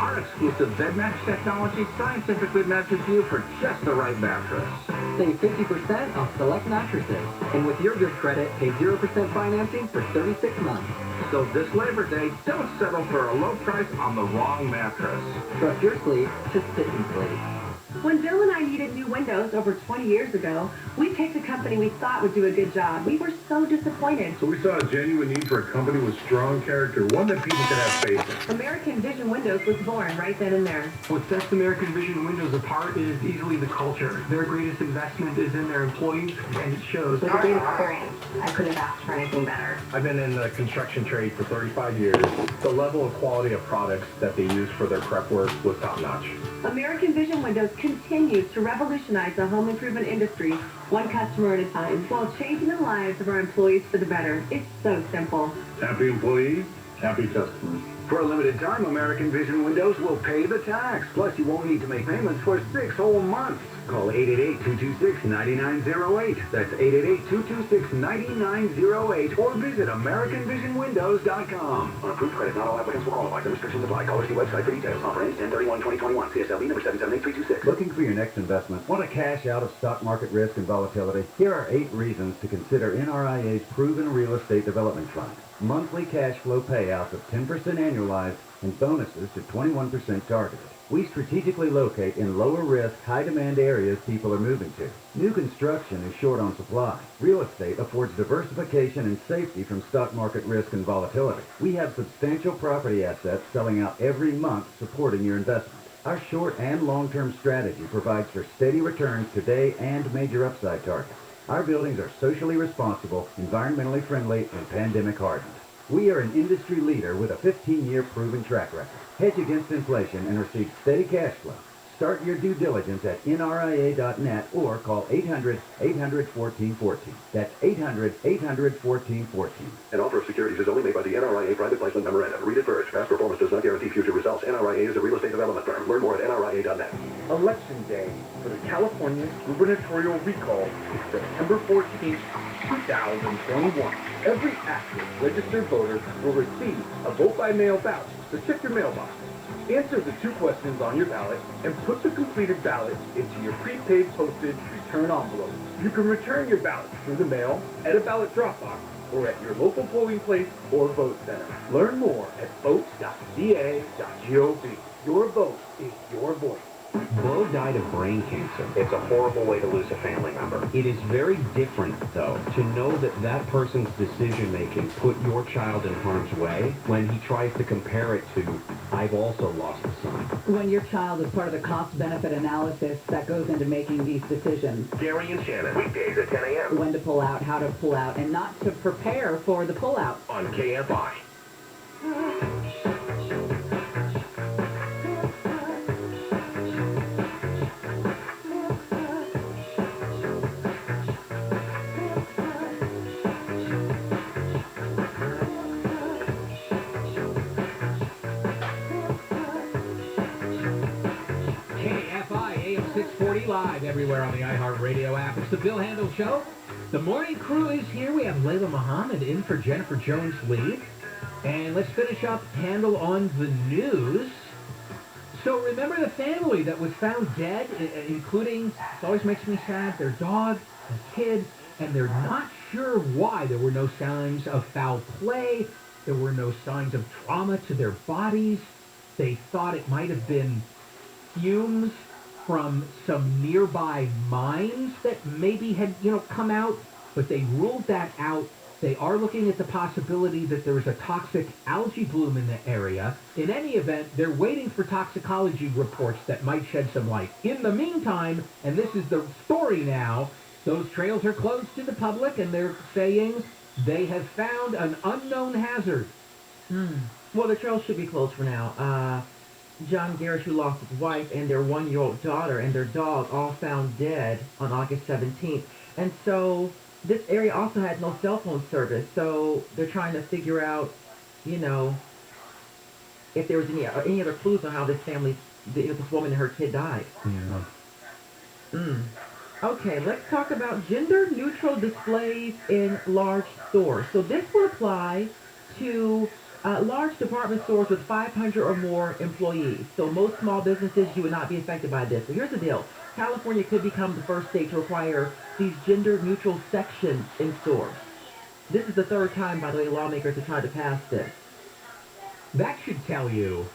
Our exclusive bed match technology scientifically matches you for just the right mattress. Save 50% off select mattresses. And with your good credit, pay 0% financing for 36 months. So this Labor Day, don't settle for a low price on the wrong mattress. Trust your sleep to sit and sleep. When Bill and I needed new windows over 20 years ago, we picked a company we thought would do a good job. We were so disappointed. So we saw a genuine need for a company with strong character, one that people can have faith in. American Vision Windows was born right then and there. What sets American Vision Windows apart is easily the culture. Their greatest investment is in their employees, and it shows. With a great experience, I couldn't have asked for anything better. I've been in the construction trade for 35 years. The level of quality of products that they use for their prep work was top-notch. American Vision Windows continues to revolutionize the home improvement industry, one customer at a time, while changing the lives of our employees for the better. It's so simple. Happy employees, happy customers. For a limited time, American Vision Windows will pay the tax. Plus, you won't need to make payments for 6 whole months. Call 888-226-9908. That's 888-226-9908. Or visit AmericanVisionWindows.com. On approved credit, not all applicants will qualify. Some restrictions apply. Call or see website for details. Offer ends 10/31/2021. CSLB number 778326. Looking for your next investment? Want to cash out of stock market risk and volatility? Here are 8 reasons to consider NRIA's proven real estate development fund. Monthly cash flow payouts of 10% annualized and bonuses to 21% targeted. We strategically locate in lower-risk, high-demand areas people are moving to. New construction is short on supply. Real estate affords diversification and safety from stock market risk and volatility. We have substantial property assets selling out every month supporting your investment. Our short and long-term strategy provides for steady returns today and major upside targets. Our buildings are socially responsible, environmentally friendly, and pandemic hardened. We are an industry leader with a 15-year proven track record. Hedge against inflation and receive steady cash flow. Start your due diligence at nria.net or call 800-800-1414. That's 800-800-1414. An offer of securities is only made by the NRIA Private Placement Memorandum. Read it first. Past performance does not guarantee future results. NRIA is a real estate development firm. Learn more at nria.net. Election day for the California gubernatorial recall is September 14, 2021. Every active registered voter will receive a vote-by-mail ballot. So check your mailbox. Answer the 2 questions on your ballot and put the completed ballot into your prepaid postage return envelope. You can return your ballot through the mail, at a ballot drop box, or at your local polling place or vote center. Learn more at votes.ca.gov. Your vote is your voice. Bo died of brain cancer. It's a horrible way to lose a family member. It is very different, though, to know that that person's decision-making put your child in harm's way when he tries to compare it to, I've also lost a son. When your child is part of the cost-benefit analysis that goes into making these decisions. Gary and Shannon, weekdays at 10 a.m. When to pull out, how to pull out, and not to prepare for the pullout. On KFI. Live everywhere on the iHeartRadio app. It's the Bill Handel Show. The morning crew is here. We have Layla Muhammad in for Jennifer Jones-Lee. And let's finish up Handel on the news. So remember the family that was found dead, including, it always makes me sad, their dog, a kid, and they're not sure why. There were no signs of foul play. There were no signs of trauma to their bodies. They thought it might have been fumes from some nearby mines that maybe had, come out, but they ruled that out. They are looking at the possibility that there is a toxic algae bloom in the area. In any event, they're waiting for toxicology reports that might shed some light. In the meantime, and this is the story now, those trails are closed to the public, and they're saying they have found an unknown hazard. Well, the trails should be closed for now. John Garrett, who lost his wife and their 1-year-old daughter and their dog, all found dead on August 17th. And so this area also had no cell phone service. So they're trying to figure out, if there was any other clues on how this woman and her kid died. Yeah. Okay, let's talk about gender-neutral displays in large stores. So this will apply to Large department stores with 500 or more employees. So most small businesses, you would not be affected by this. But here's the deal. California could become the first state to require these gender-neutral sections in stores. This is the third time, by the way, lawmakers have tried to pass this. That should tell you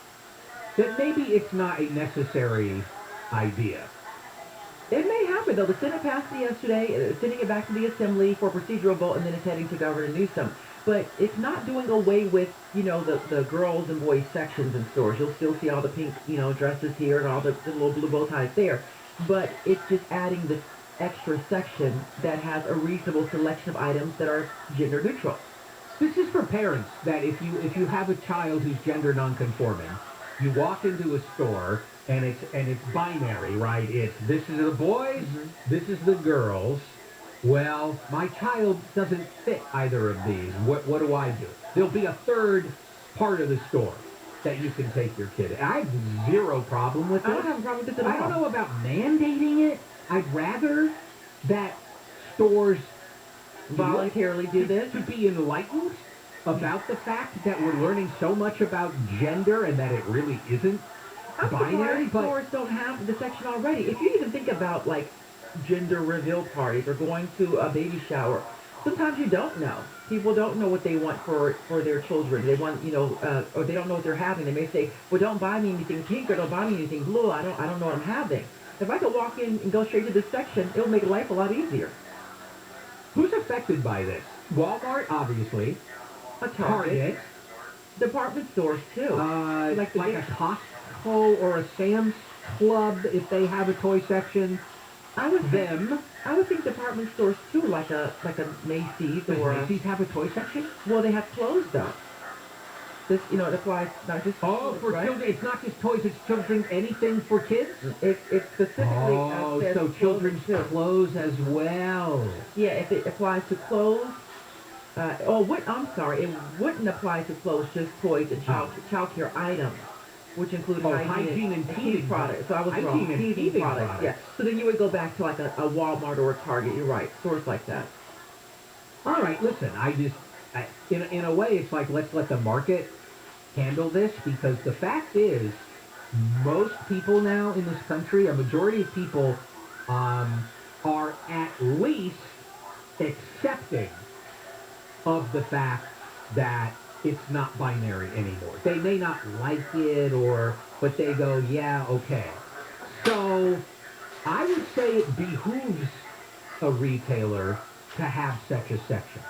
that maybe it's not a necessary idea. It may happen, though. The Senate passed it yesterday, sending it back to the Assembly for procedural vote, and then it's heading to Governor Newsom. But it's not doing away with, the girls and boys sections in stores. You'll still see all the pink, dresses here and all the little blue bow ties there. But it's just adding this extra section that has a reasonable selection of items that are gender neutral. This is for parents that if you have a child who's gender nonconforming, you walk into a store and it's binary, right? It's this is the boys, this is the girls. Well, my child doesn't fit either of these. What do I do? There'll be a third part of the store that you can take your kid. I have zero problem with this. I don't have a problem with this at all. I don't know about mandating it. I'd rather that stores voluntarily do this. To be enlightened about the fact that we're learning so much about gender and that it really isn't binary. But stores don't have the section already. If you even think about, like, gender reveal parties or going to a baby shower, sometimes you don't know. People don't know what they want for their children. They want, or they don't know what they're having. They may say, well, don't buy me anything pink or don't buy me anything blue. I don't know what I'm having. If I could walk in and go straight to this section, it'll make life a lot easier. Who's affected by this? Walmart, obviously. A Target. Department stores, too. Like a Costco or a Sam's Club, if they have a toy section. I would think department stores too, like a Macy's. Does Macy's have a toy section? Well, they have clothes though. This, it applies not just for right? children. It's not just toys. It's children. Anything for kids. It's specifically. So children's clothes as well. Yeah, if it applies to clothes. I'm sorry. It wouldn't apply to clothes, just toys and child care items, which include hygiene and teething products. So I was wrong. Teething products. Yeah. So then you would go back to like a Walmart or a Target. You're right. Stores like that. All right. Listen, in a way, it's like let's let the market handle this, because the fact is, most people now in this country, a majority of people, are at least accepting of the fact that it's not binary anymore. They may not like it, but they go, yeah, okay. So I would say it behooves a retailer to have such a section.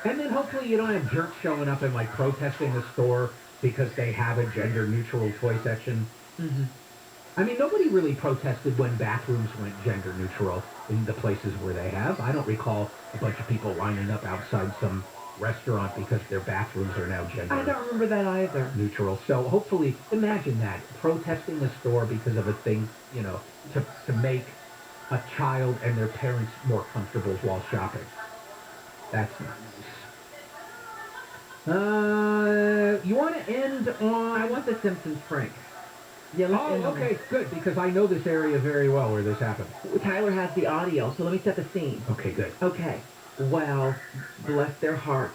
And then hopefully you don't have jerks showing up and like protesting the store because they have a gender-neutral toy section. Mm-hmm. I mean, nobody really protested when bathrooms went gender-neutral in the places where they have. I don't recall a bunch of people lining up outside some restaurant because their bathrooms are now gender. I don't remember that either. Neutral. So hopefully, imagine that, protesting the store because of a thing, to make a child and their parents more comfortable while shopping. That's nice. You want to end on... I want the Simpsons prank. Yeah, okay, good, because I know this area very well where this happened. Tyler has the audio, so let me set the scene. Okay, good. Okay. Well, bless their hearts.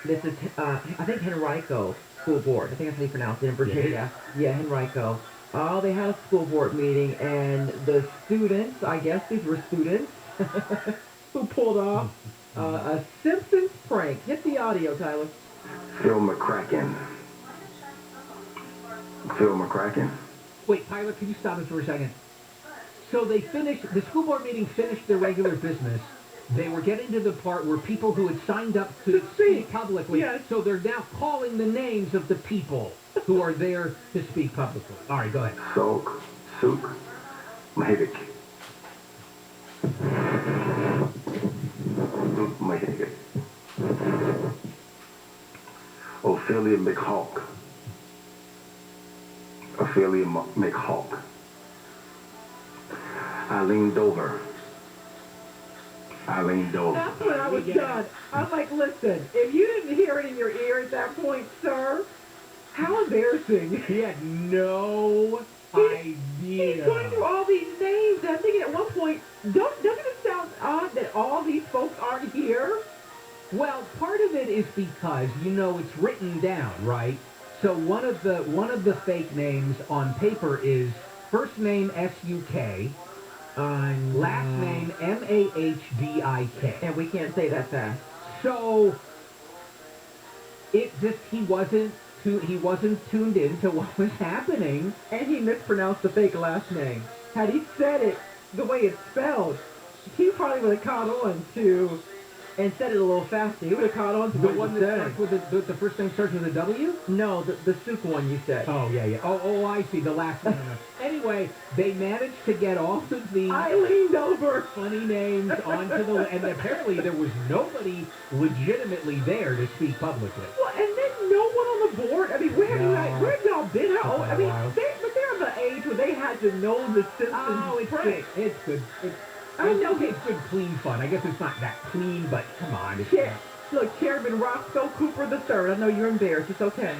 This is, I think, Henrico School Board. I think that's how you pronounce it in Virginia. Yeah, Henrico. Oh, they had a school board meeting, and the students, I guess these were students, who pulled off a Simpsons prank. Hit the audio, Tyler. Phil McCracken. Phil McCracken. Wait, Tyler, can you stop it for a second? So the school board meeting finished their regular business. They were getting to the part where people who had signed up to speak publicly, yes. So they're now calling the names of the people who are there to speak publicly. All right, go ahead. Sok, Suk, Mahivik. Mahivik. Ophelia McHawk. Ophelia McHawk. Eileen Dover. Eileen Dover. That's when I was done. I'm like, listen, if you didn't hear it in your ear at that point, sir, how embarrassing. He had no idea. He's going through all these names. And I'm thinking at one point, doesn't it sound odd that all these folks aren't here? Well, part of it is because, it's written down, right? So one of the fake names on paper is first name S-U-K, last name M-A-H-D-I-K. And we can't say that fast. So it just he wasn't tuned in to what was happening. And he mispronounced the fake last name. Had he said it the way it's spelled, he probably would have caught on to, and said it a little faster. He would have caught on to The what one he that said. starts with the first name starts with a W? No, the Suk one you said. Oh, yeah. Oh, I see. The last one. Anyway, they managed to get all of the I leaned over. funny names onto the and apparently there was nobody legitimately there to speak publicly. Well, and then no one on the board. I mean, where have y'all been? How old? I mean, Wow. they're of the age where they had to know the Simpsons. Oh, it's prank. good. It's good. I know it's good, clean fun. I guess it's not that clean, but come on. It's Look, Chairman Roscoe Cooper III. I know you're embarrassed. It's okay.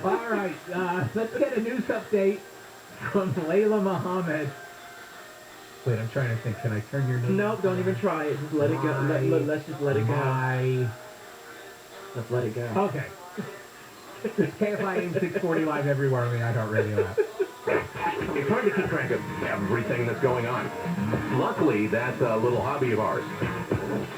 All right, let's get a news update from Layla Muhammad. Wait, I'm trying to think. Can I turn your news? Nope, don't even try it. Just let it go. Let's just let it go. Let's let it go. Okay. KFI Am 640 live everywhere on the iHeartRadio app. It's hard to keep track of everything that's going on. Luckily, that's a little hobby of ours.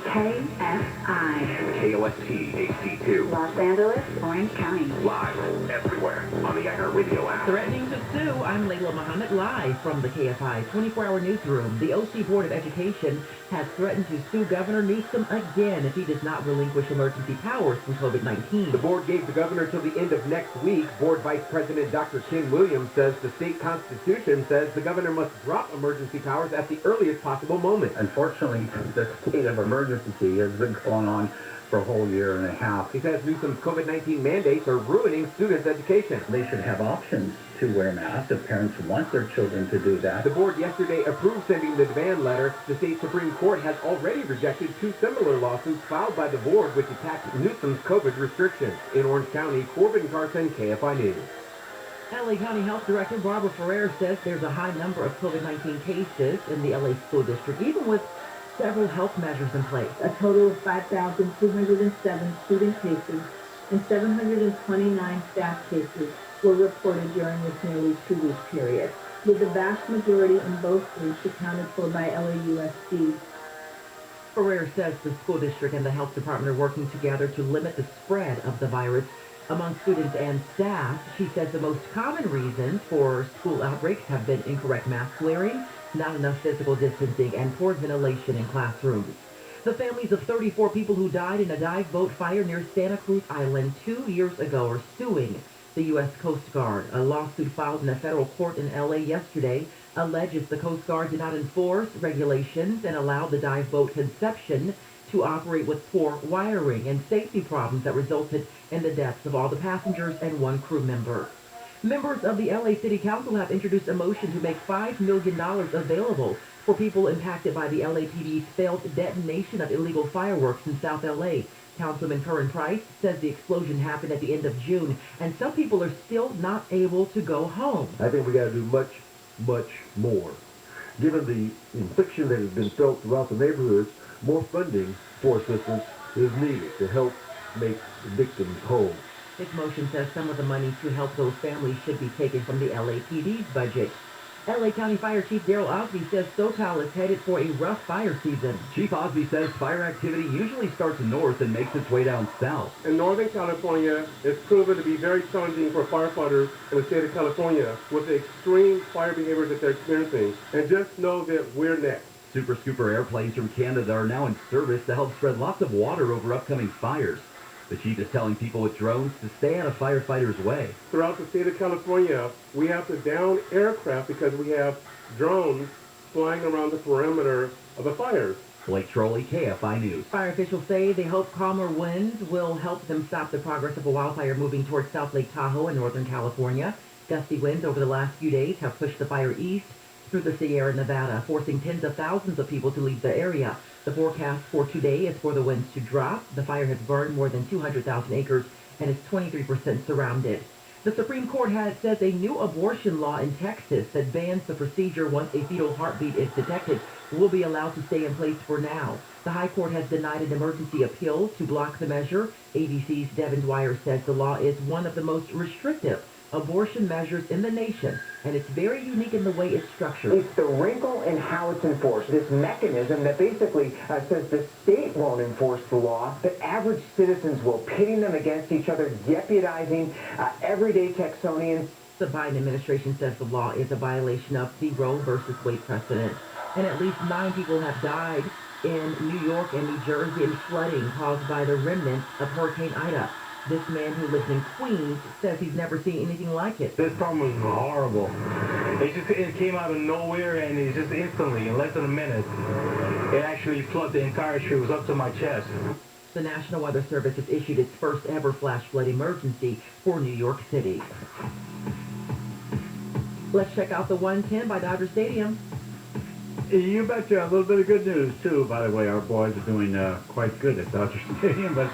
KFI. KOST HD2. Los Angeles, Orange County. Live everywhere on the iHeartRadio app. Threatening to sue, I'm Layla Muhammad, live from the KFI 24-hour newsroom. The OC Board of Education has threatened to sue Governor Newsom again if he does not relinquish emergency powers from COVID-19. The board gave the governor till the end of next week. Board Vice President Dr. King Williams says the state constitution says the governor must drop emergency powers at the earliest possible moment. Unfortunately, the state of emergency has been going on for a whole year and a half. He says Newsom's COVID-19 mandates are ruining students' education. They should have options to wear masks if parents want their children to do that. The board yesterday approved sending the demand letter. The state Supreme Court has already rejected two similar lawsuits filed by the board which attacked Newsom's COVID restrictions. In Orange County, Corbin Carson, KFI News. LA County Health Director Barbara Ferrer says there's a high number of COVID-19 cases in the LA School District, even with several health measures in place. A total of 5,207 student cases and 729 staff cases were reported during this nearly 2-week period, with the vast majority in both groups accounted for by LAUSD. Ferrer says the school district and the health department are working together to limit the spread of the virus among students and staff. She says the most common reasons for school outbreaks have been incorrect mask wearing, not enough physical distancing, and poor ventilation in classrooms. The families of 34 people who died in a dive boat fire near Santa Cruz Island 2 years ago are suing the U.S. Coast Guard. A lawsuit filed in a federal court in L.A. yesterday alleges the Coast Guard did not enforce regulations and allowed the dive boat Conception to operate with poor wiring and safety problems that resulted in the deaths of all the passengers and one crew member. Members of the LA City Council have introduced a motion to make $5 million available for people impacted by the LAPD's failed detonation of illegal fireworks in South LA. Councilman Curran Price says the explosion happened at the end of June, and some people are still not able to go home. I think we got to do much, much more. Given the infliction that has been felt throughout the neighborhoods, more funding for assistance is needed to help make victims whole. This motion says some of the money to help those families should be taken from the LAPD's budget. LA County Fire Chief Daryl Osby says SoCal is headed for a rough fire season. Chief Osby says fire activity usually starts north and makes its way down south. In Northern California, it's proven to be very challenging for firefighters in the state of California with the extreme fire behavior that they're experiencing. And just know that we're next. Super Scooper airplanes from Canada are now in service to help spread lots of water over upcoming fires. The chief is telling people with drones to stay out of firefighters' way. Throughout the state of California, we have to down aircraft because we have drones flying around the perimeter of the fires. Blake Trolley, KFI News. Fire officials say they hope calmer winds will help them stop the progress of a wildfire moving towards South Lake Tahoe in Northern California. Gusty winds over the last few days have pushed the fire east through the Sierra Nevada, forcing tens of thousands of people to leave the area. The forecast for today is for the winds to drop. The fire has burned more than 200,000 acres and is 23% surrounded. The Supreme Court says a new abortion law in Texas that bans the procedure once a fetal heartbeat is detected will be allowed to stay in place for now. The High Court has denied an emergency appeal to block the measure. ABC's Devin Dwyer says the law is one of the most restrictive abortion measures in the nation, and it's very unique in the way it's structured. It's the wrinkle in how it's enforced, this mechanism that basically says the state won't enforce the law, but average citizens will, pitting them against each other, deputizing everyday Texonians. The Biden administration says the law is a violation of the Roe versus Wade precedent, and at least 9 people have died in New York and New Jersey in flooding caused by the remnants of Hurricane Ida. This man who lives in Queens says he's never seen anything like it. This storm was horrible. It came out of nowhere, and it's just instantly, in less than a minute, it actually flooded the entire street. It was up to my chest. The National Weather Service has issued its first ever flash flood emergency for New York City. Let's check out the 110 by Dodger Stadium. You betcha. A little bit of good news, too. By the way, our boys are doing quite good at Dodger Stadium, but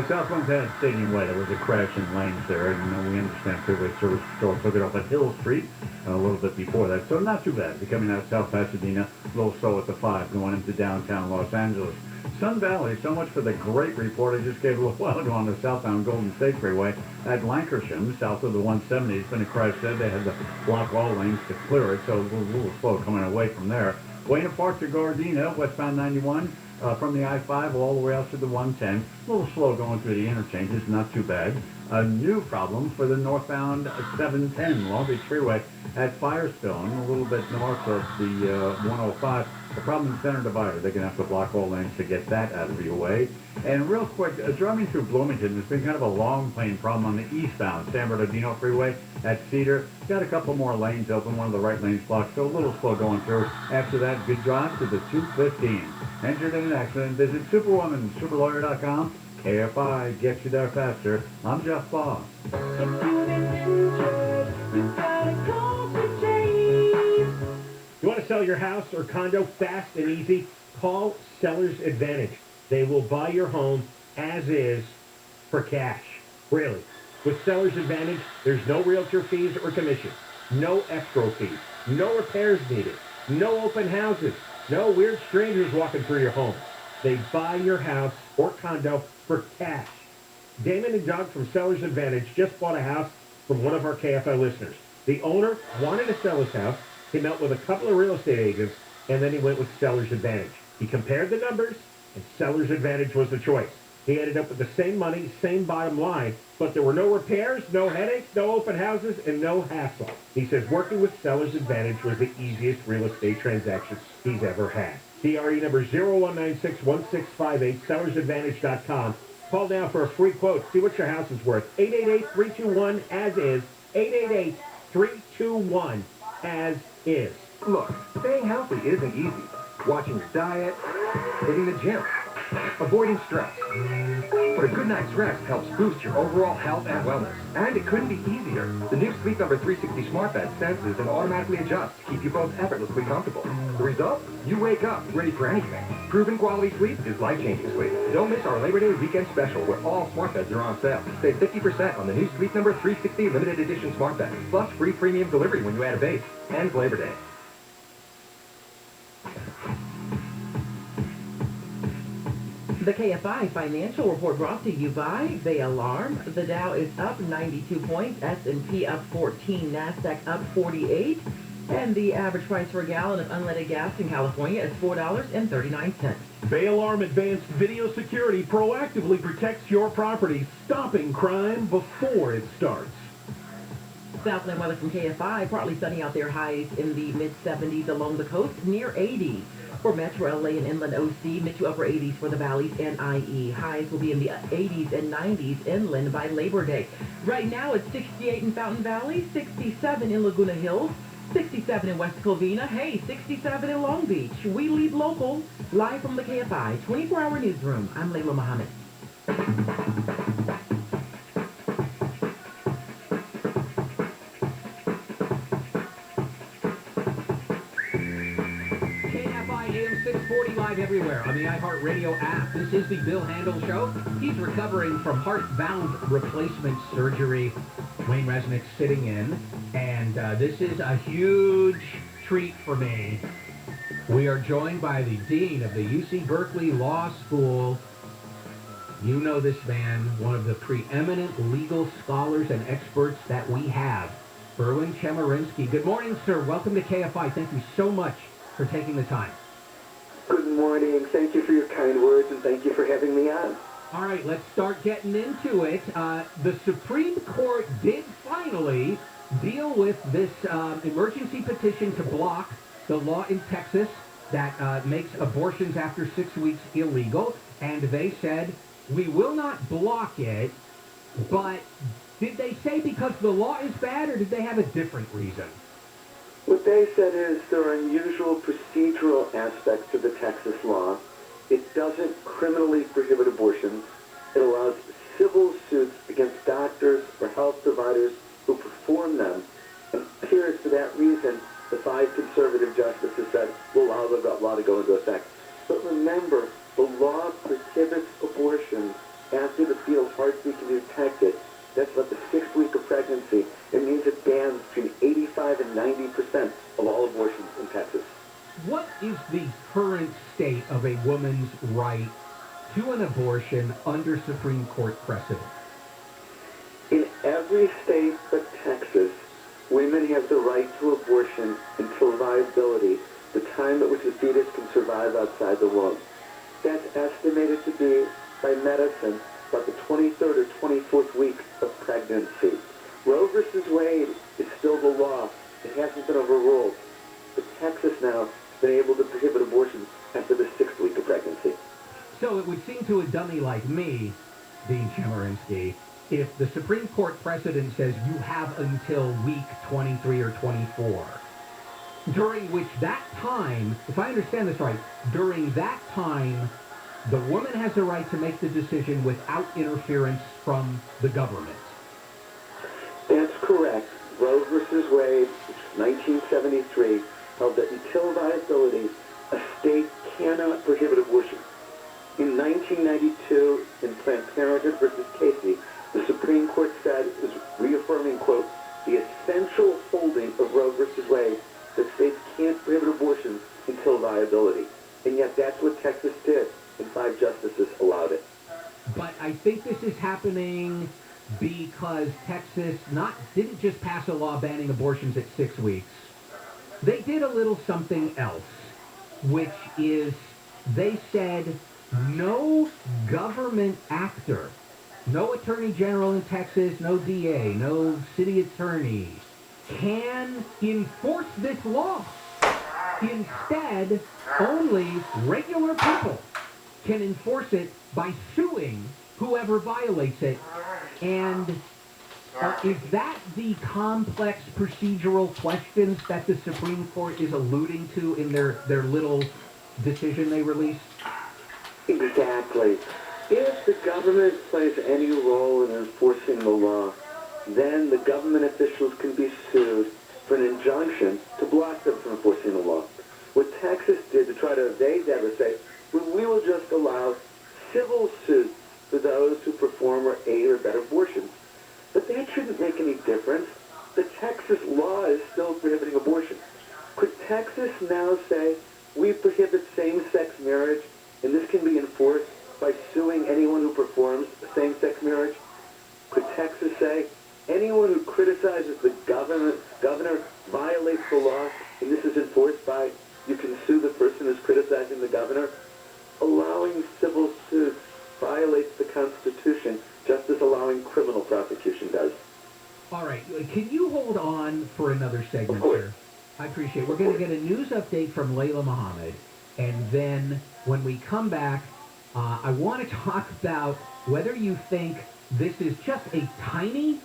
South Montana Stadium Way, there was a crash in lanes there. And, we understand Freeway Service Patrol took it off at Hill Street a little bit before that, so not too bad. If you're coming out of South Pasadena, a little slow at the 5 going into downtown Los Angeles. Sun Valley, so much for the great report I just gave a little while ago on the southbound Golden State Freeway at Lancashire, south of the 170. It's been a crash there. They had to block all lanes to clear it, so it was a little slow coming away from there. Buena Park to Gardena, westbound 91, from the I-5 all the way out to the 110. A little slow going through the interchanges, not too bad. A new problem for the northbound 710 Long Beach Freeway at Firestone, a little bit north of the 105. The problem in center divider. They're going to have to block all lanes to get that out of your way. And real quick, driving through Bloomington, there's been kind of a long lane problem on the eastbound San Bernardino Freeway at Cedar. Got a couple more lanes open, one of the right lanes blocked, so a little slow going through. After that, good drive to the 215. Injured in an accident, visit superwomansuperlawyer.com. KFI gets you there faster. I'm Jeff Boss. You want to sell your house or condo fast and easy? Call Seller's Advantage. They will buy your home as is for cash. Really. With Seller's Advantage, there's no realtor fees or commissions, no escrow fees, no repairs needed, no open houses, no weird strangers walking through your home. They buy your house or condo for cash. Damon and Doug from Seller's Advantage just bought a house from one of our KFI listeners. The owner wanted to sell his house. He met with a couple of real estate agents, and then he went with Seller's Advantage. He compared the numbers, and Seller's Advantage was the choice. He ended up with the same money, same bottom line, but there were no repairs, no headaches, no open houses, and no hassle. He says working with Seller's Advantage was the easiest real estate transaction he's ever had. CRE number 0196-1658, sellersadvantage.com. Call now for a free quote. See what your house is worth. 888-321-AS-IS. 888-321-AS-IS. Look, staying healthy isn't easy. Watching your diet, hitting the gym, avoiding stress. But a good night's rest helps boost your overall health and wellness. And it couldn't be easier. The new Sleep Number 360 smart bed senses and automatically adjusts to keep you both effortlessly comfortable. The result? You wake up ready for anything. Proven quality sleep is life-changing sleep. Don't miss our Labor Day weekend special where all smart beds are on sale. Save 50% on the new Sleep Number 360 limited edition smart bed. Plus free premium delivery when you add a base. Ends Labor Day. The KFI Financial Report brought to you by The Alarm. The Dow is up 92 points, S&P up 14, NASDAQ up 48, and the average price for a gallon of unleaded gas in California is $4.39. Bay Alarm Advanced Video Security proactively protects your property, stopping crime before it starts. Southland weather from KFI, partly sunny out there, highs in the mid-70s along the coast, near 80. For Metro LA and Inland OC, mid to upper 80s for the valleys and IE. Highs will be in the 80s and 90s inland by Labor Day. Right now it's 68 in Fountain Valley, 67 in Laguna Hills, 67 in West Covina, hey, 67 in Long Beach. We lead local, live from the KFI 24-hour newsroom. I'm Layla Muhammad. Live everywhere on the iHeartRadio app. This is the Bill Handel Show. He's recovering from heart-valve replacement surgery. Wayne Resnick sitting in, and this is a huge treat for me. We are joined by the Dean of the UC Berkeley Law School. You know this man, one of the preeminent legal scholars and experts that we have, Erwin Chemerinsky. Good morning, sir. Welcome to KFI. Thank you so much for taking the time. Good morning. Thank you for your kind words, and thank you for having me on. All right, let's start getting into it. The Supreme Court did finally deal with this emergency petition to block the law in Texas that makes abortions after 6 weeks illegal, and they said, we will not block it, but did they say because the law is bad, or did they have a different reason? What they said is there are unusual procedural aspects to the Texas law. It doesn't criminally prohibit abortions. It allows civil suits against doctors or health providers who perform them. And it appears for that reason, the 5 conservative justices said, we'll allow the law to go into effect. But remember, the law prohibits abortions after the fetal heartbeat can be detected. That's about the 6th week of pregnancy. It means it bans between 85 and 90% of all abortions in Texas. What is the current state of a woman's right to an abortion under Supreme Court precedent? In every state but Texas, women have the right to abortion until viability, the time at which the fetus can survive outside the womb. That's estimated to be, by medicine, about the 23rd or 24th week of pregnancy. Roe versus Wade is still the law. It hasn't been overruled. But Texas now has been able to prohibit abortion after the 6th week of pregnancy. So it would seem to a dummy like me, Dean Chemerinsky, if the Supreme Court precedent says you have until week 23 or 24, during which that time, if I understand this right, during that time, the woman has the right to make the decision without interference from the government. That's correct. Roe versus Wade, 1973, held that until viability, a state cannot prohibit abortion. In 1992, in Planned Parenthood versus Casey, the Supreme Court said, is reaffirming, quote, the essential holding of Roe versus Wade, that states can't prohibit abortion until viability. And yet that's what Texas did, and 5 justices allowed it. But I think this is happening because Texas didn't just pass a law banning abortions at 6 weeks. They did a little something else, which is they said no government actor, no attorney general in Texas, no DA, no city attorney, can enforce this law. Instead, only regular people can enforce it by suing whoever violates it. And is that the complex procedural questions that the Supreme Court is alluding to in their little decision they released? Exactly. If the government plays any role in enforcing the law, then the government officials can be sued for an injunction to block them from enforcing the law. What Texas did to try to evade that was say, well, we will just allow civil suits for those who perform or aid or abet abortions. But that shouldn't make any difference. The Texas law is still prohibiting abortion. Could Texas now say, we prohibit same-sex marriage, and this can be enforced by suing anyone who performs same-sex marriage? Could Texas say, anyone who criticizes the governor violates the law, and this is enforced by, you can sue the person who's criticizing the governor? Allowing civil suits violates the Constitution, just as allowing criminal prosecution does. All right. Can you hold on for another segment, sir? I appreciate it. We're going to get a news update from Layla Muhammad, and then when we come back, I want to talk about whether you think this is just a tiny,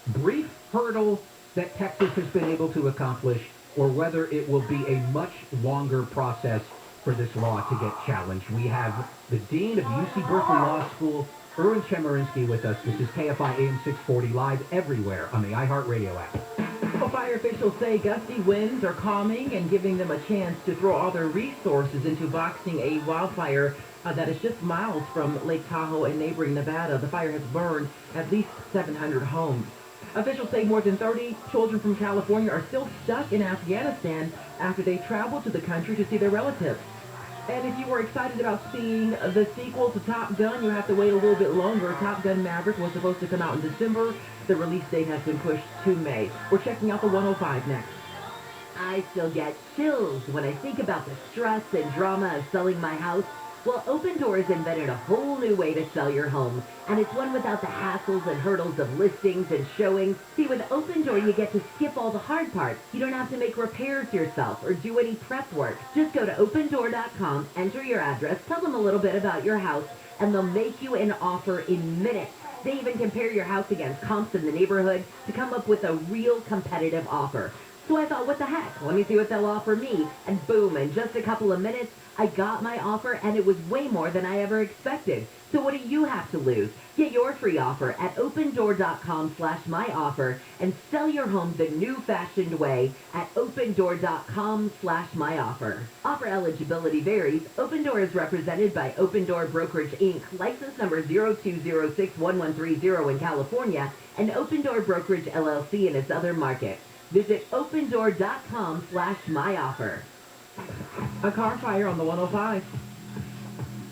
brief hurdle that Texas has been able to accomplish, or whether it will be a much longer process for this law to get challenged. We have the Dean of UC Berkeley Law School, Erwin Chemerinsky, with us. This is KFI AM 640 live everywhere on the iHeartRadio app. Well, fire officials say gusty winds are calming and giving them a chance to throw all their resources into boxing a wildfire that is just miles from Lake Tahoe and neighboring Nevada. The fire has burned at least 700 homes. Officials say more than 30 children from California are still stuck in Afghanistan after they traveled to the country to see their relatives. And if you were excited about seeing the sequel to Top Gun, you have to wait a little bit longer. Top Gun Maverick was supposed to come out in December. The release date has been pushed to May. We're checking out the 105 next. I still get chills when I think about the stress and drama of selling my house. Well, Open Doors invented a whole new way to sell your home, and it's one without the hassles and hurdles of listings and showings. See, with Open Door, you get to skip all the hard parts. You don't have to make repairs yourself or do any prep work. Just go to opendoor.com, enter your address, tell them a little bit about your house, and they'll make you an offer in minutes. They even compare your house against comps in the neighborhood to come up with a real competitive offer. So I thought, what the heck? Let me see what they'll offer me. And boom, in just a couple of minutes, I got my offer, and it was way more than I ever expected. So what do you have to lose? Get your free offer at opendoor.com/myoffer and sell your home the new-fashioned way at opendoor.com/myoffer. Offer eligibility varies. Open Door is represented by Open Door Brokerage, Inc., license number 02061130 in California, and Open Door Brokerage, LLC in its other markets. Visit opendoor.com/myoffer. A car fire on the 105.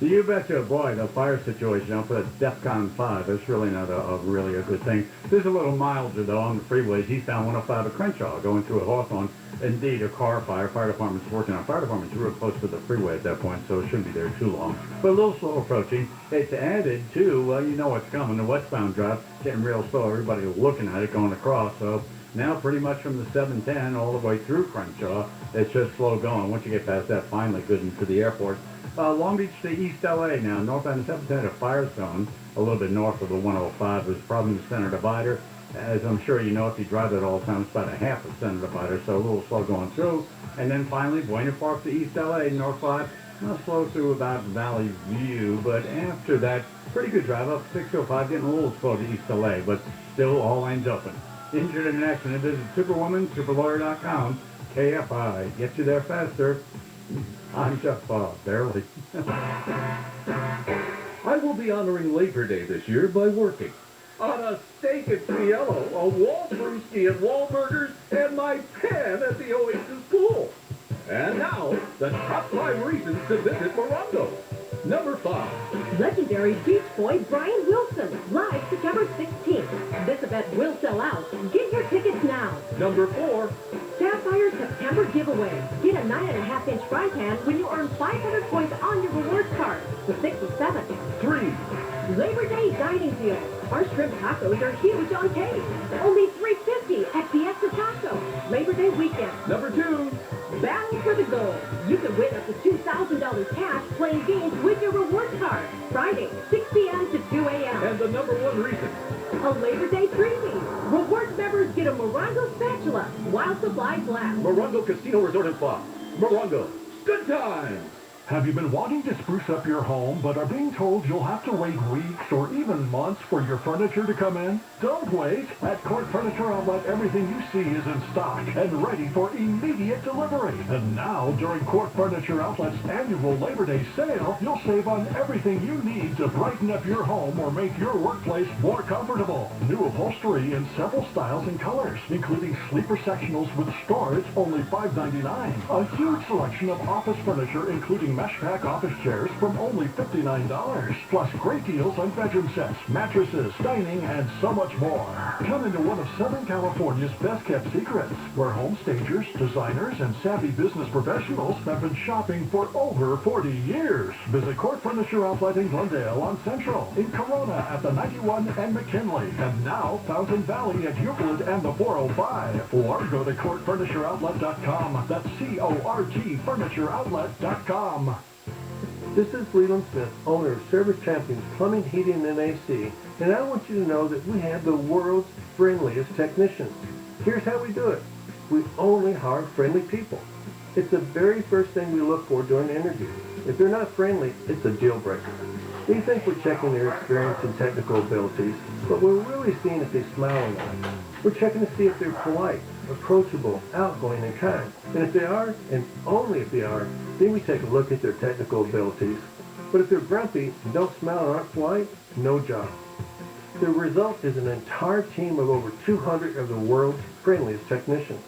You betcha, boy, the fire situation up at DEFCON 5, that's really not a really a good thing. This is a little milder, though, on the freeways. Eastbound 105 at Crenshaw, going through a Hawthorne. Indeed, a car fire. Fire department's working on. Fire department's real close to the freeway at that point, so it shouldn't be there too long. But a little slow approaching. It's added to, well, you know what's coming. The westbound drive, getting real slow. Everybody looking at it going across, so now pretty much from the 710 all the way through Crenshaw, it's just slow going. Once you get past that, finally good into the airport. Long Beach to East LA now, northbound 710 a fire zone, a little bit north of the 105. There's a problem in the center divider. As I'm sure you know, if you drive that all the time, it's about a half a center divider, so a little slow going through. And then finally, Buena Park to East LA, north 5, not slow through about Valley View, but after that, pretty good drive up 605, getting a little slow to East LA, but still all lanes open. Injured in an accident, visit Superwoman, superlawyer.com, KFI, get you there faster. I'm Jeff Bob, barely. I will be honoring Labor Day this year by working on a steak at Cielo, a wall brewski at Wahlburgers, and my pen at the Oasis Pool. And now, the top 5 reasons to visit Morongo. Number 5. Legendary Beach Boy Brian Wilson, live September 16th. This event will sell out. Get your tickets now. Number 4. Sapphire September giveaway. Get a 9.5-inch fry pan when you earn 500 points on your rewards card. The 6th and 7th. 3. Labor Day dining deal. Our shrimp tacos are huge on taste. Only $3.50 at Fiesta Taco. Labor Day weekend. Number 2. Battle for the gold. You can win up to $2,000 cash playing games with your rewards card. Friday, 6 p.m. to 2 a.m. And the number 1 reason. A Labor Day freebie. Rewards members get a Morongo spatula while supplies last. Morongo Casino Resort and Spa. Morongo. Good times. Have you been wanting to spruce up your home, but are being told you'll have to wait weeks or even months for your furniture to come in? Don't wait. At Court Furniture Outlet, everything you see is in stock and ready for immediate delivery. And now, during Court Furniture Outlet's annual Labor Day sale, you'll save on everything you need to brighten up your home or make your workplace more comfortable. New upholstery in several styles and colors, including sleeper sectionals with storage, only $5.99. A huge selection of office furniture, including mesh pack office chairs from only $59. Plus great deals on bedroom sets, mattresses, dining, and so much more. Come into one of Southern California's best-kept secrets, where home stagers, designers, and savvy business professionals have been shopping for over 40 years. Visit Court Furniture Outlet in Glendale on Central, in Corona at the 91 and McKinley, and now Fountain Valley at Euclid and the 405. Or go to CourtFurnitureOutlet.com. That's C-O-R-T FurnitureOutlet.com. This is Leland Smith, owner of Service Champions Plumbing, Heating, and AC, and I want you to know that we have the world's friendliest technicians. Here's how we do it. We only hire friendly people. It's the very first thing we look for during an interview. If they're not friendly, it's a deal breaker. We think we're checking their experience and technical abilities, but we're really seeing if they smile or not. We're checking to see if they're polite, approachable, outgoing, and kind. And if they are, and only if they are, then we take a look at their technical abilities. But if they're grumpy and don't smile and aren't polite, no job. The result is an entire team of over 200 of the world's friendliest technicians.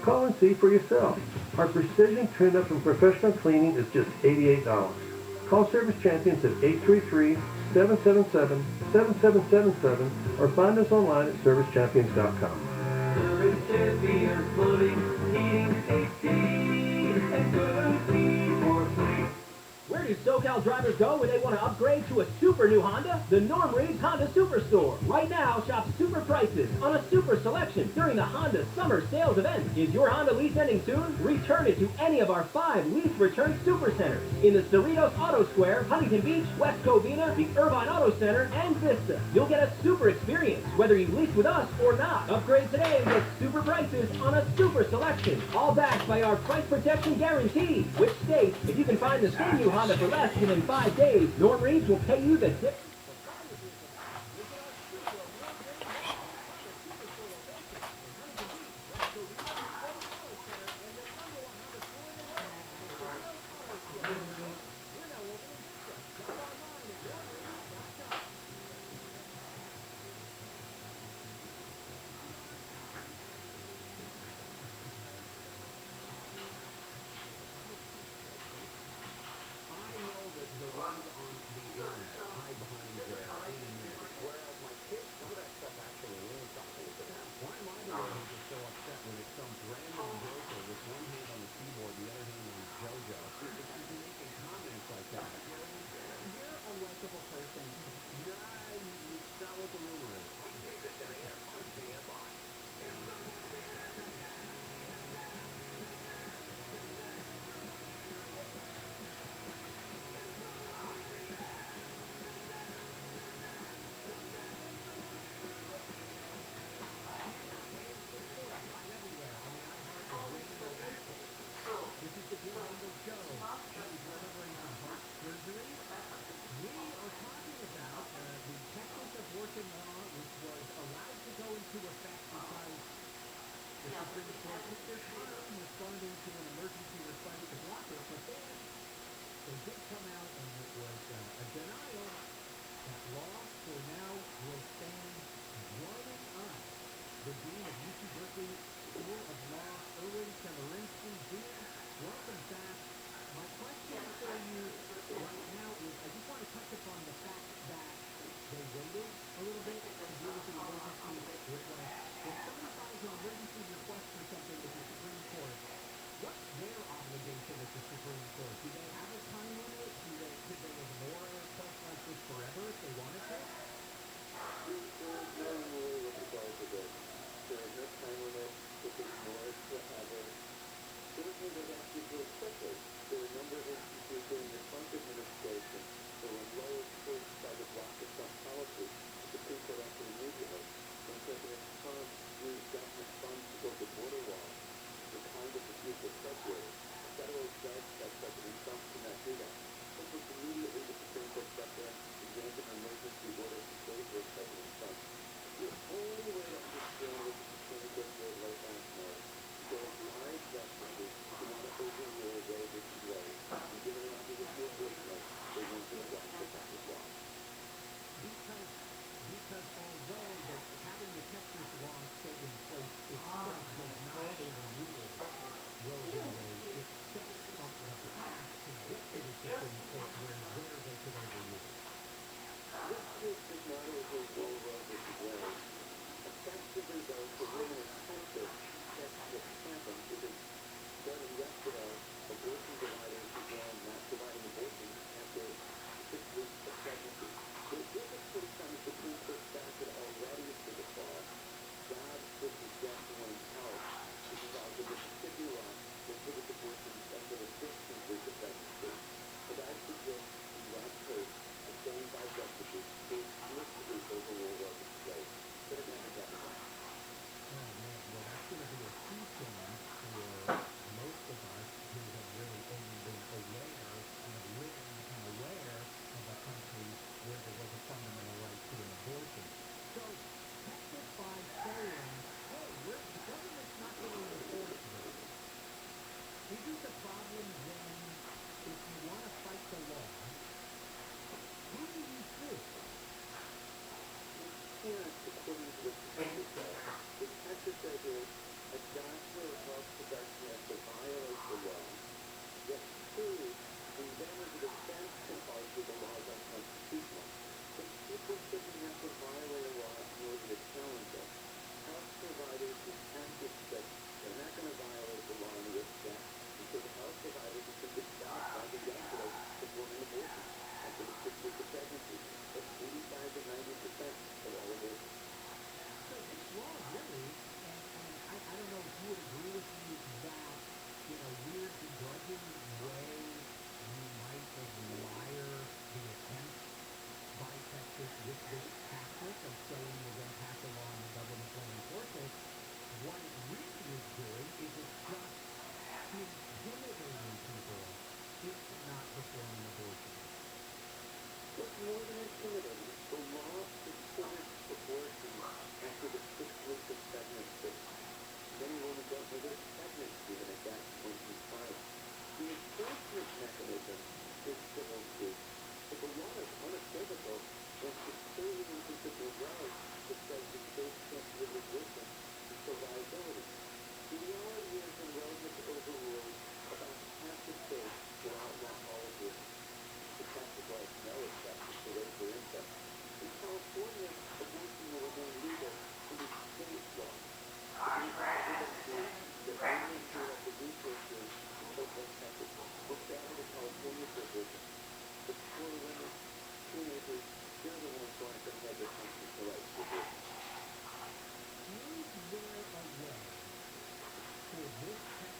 Call and see for yourself. Our precision tune-up and professional cleaning is just $88. Call Service Champions at 833-777-7777 or find us online at servicechampions.com. Service Champions, plumbing, heating, safety, and good feed for free. Where do SoCal drivers go when they want to upgrade to a super new Honda? The Norm Reed's Honda Superstore. Right now, shop super prices on a super selection during the Honda Summer Sales Event. Is your Honda lease ending soon? Return it to any of our 5 lease return super centers in the Cerritos Auto Square, Huntington Beach, West Covina, the Irvine Auto Center, and Vista. You'll get a super experience whether you lease with us or not. Upgrade today and get super prices on a super selection. All backed by our price protection guarantee, which states if you can find the same new Honda for less than in 5 days, Norm Reeves will pay you the tip. Federal judge that President Trump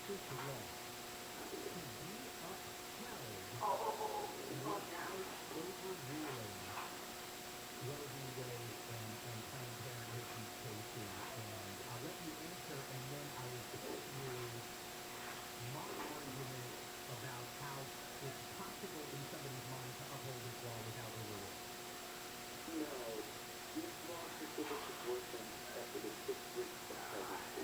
this law to be upheld without overruling Roe v. Wade and Planned Parenthood v. Casey. And I'll let you answer, and then I will put you my argument about how it's possible in somebody's mind to uphold this law without overruling. No, this law prohibits abortion after the 6 weeks of pregnancy.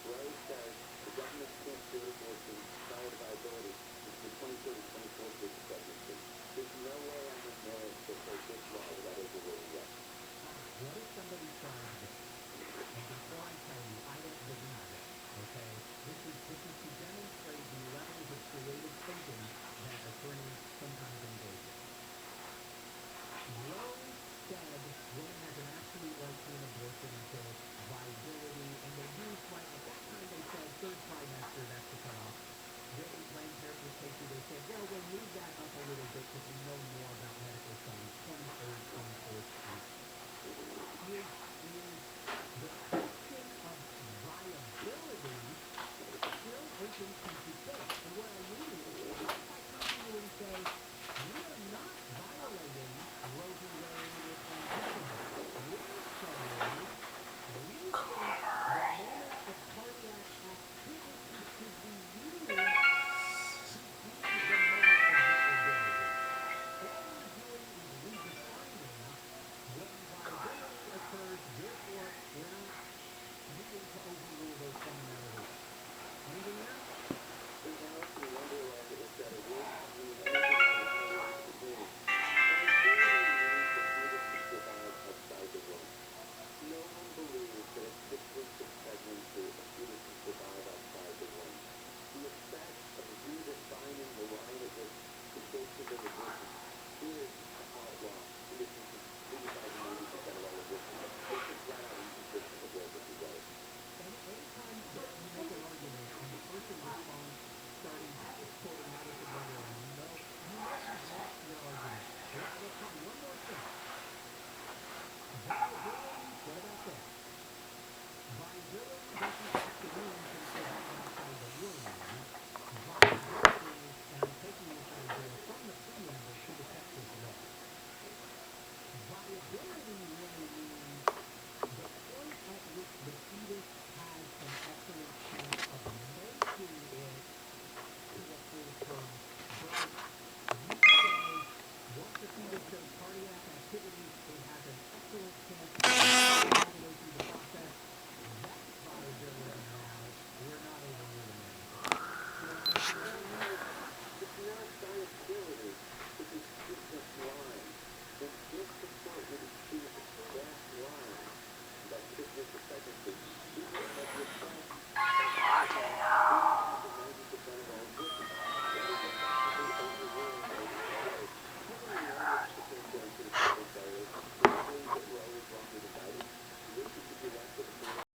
Roe says the government can't do abortion prior to viability until the 23rd or 24th week of pregnancy. There's no way I'm in there to take this law without overruling that. What if somebody tries this? And before I tell you, I don't believe it, okay? This is to demonstrate the levels of creative thinking that attorneys sometimes engage in. Roe said woman has an absolute right to an abortion until viability, and they used, right, at that time they said third trimester, that's the cutoff. Then in Planned Parenthood cases, they said, well, we'll move that up a little bit because we know more about medical science, 23rd, 24th week. Is the question of viability still open to debate? And what I mean is, what if I come to you and say, we are not violating Roe v. Wade and Planned Parenthood. We're saying we think the moment of cardiac activity should be used to be the moment of viability. All we're doing is redefining when viability occurs, therefore we're not needing to overrule those fundamental rules. Anything else? There's an awfully wonderland that was that a word means anything that is to do. Outside the womb. No one believes that at 6 weeks of pregnancy, a fetus can survive outside the womb. The effect of redefining the line at which the cases of abortion is to outlaw conditions of 85 to 90% of all abortions. This is flat out inconsistent with Roe v. Wade. And anytime that you make an argument and the person responds starting quoting Madison Wonderland, you know you've lost your argument. Let's try one more thing. Viability, what about that? Viability doesn't have to mean